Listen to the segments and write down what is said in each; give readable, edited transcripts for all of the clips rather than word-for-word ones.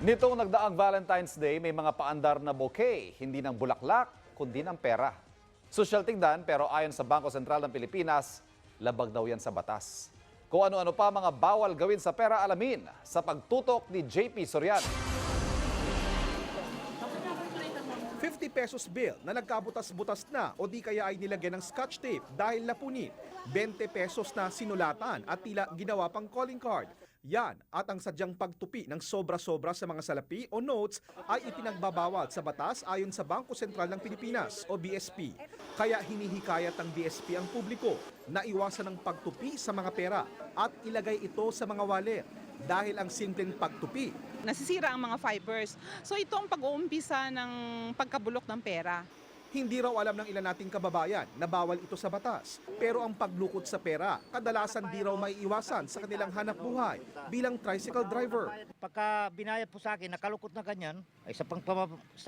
Nitong nagdaang Valentine's Day, may mga paandar na bouquet, hindi ng bulaklak, kundi ng pera. Social tingnan pero ayon sa Bangko Sentral ng Pilipinas, labag daw yan sa batas. Kung ano-ano pa mga bawal gawin sa pera alamin sa pagtutok ni JP Soriano. 50 pesos bill na nagkabutas-butas na o di kaya ay nilagyan ng scotch tape dahil napunit. 20 pesos na sinulatan at tila ginawa pang calling card. Yan at ang sadyang pagtupi ng sobra-sobra sa mga salapi o notes ay ipinagbabawal sa batas ayon sa Bangko Sentral ng Pilipinas o BSP. Kaya hinihikayat ng BSP ang publiko na iwasan ang pagtupi sa mga pera at ilagay ito sa mga wallet dahil ang simpleng pagtupi Nasisira ang mga fibers. So ito ang pag-uumpisa ng pagkabulok ng pera. Hindi raw alam ng ilan nating kababayan na bawal ito sa batas. Pero ang paglukot sa pera, kadalasan di raw maiiwasan sa kanilang hanap buhay bilang tricycle driver. Pagka binayad po sa akin, nakalukot na ganyan, ay sa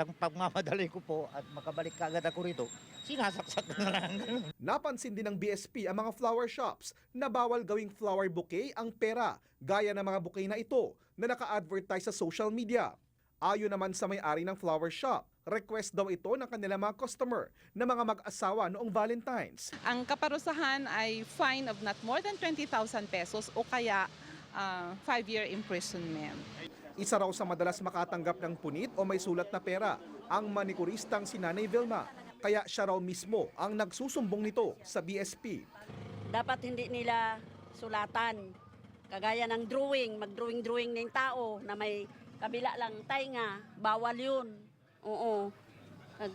pagmamadali ko po at makabalik kaagad ako rito, sinasaksak na lang. Napansin din ng BSP ang mga flower shops na bawal gawing flower bouquet ang pera, gaya ng mga bouquet na ito na naka-advertise sa social media. Ayon naman sa may-ari ng flower shop, request daw ito ng kanilang mga customer na mga mag-asawa noong Valentine's. Ang kaparusahan ay fine of not more than 20,000 pesos o kaya 5-year imprisonment. Isa raw sa madalas makatanggap ng punit o may sulat na pera, ang manikuristang si Nanay Vilma. Kaya siya raw mismo ang nagsusumbong nito sa BSP. Dapat hindi nila sulatan. Kagaya ng drawing, mag-drawing ng tao na may kabila lang tainga, bawal yun. Oo,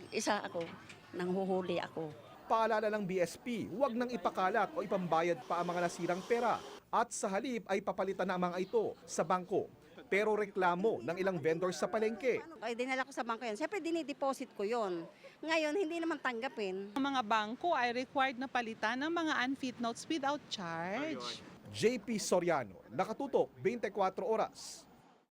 isa ako, nanghuhuli ako. Paalala ng BSP, huwag nang ipakalat o ipambayad pa ang mga nasirang pera at sa halip ay papalitan na ang mga ito sa bangko. Pero reklamo ng ilang vendors sa palengke. Ay, dinala ko sa bangko yan. Siyempre, dinideposit ko yon. Ngayon, hindi naman tanggapin. Ang mga bangko ay required na palitan ng mga unfit notes without charge. JP Soriano, nakatutok 24 oras.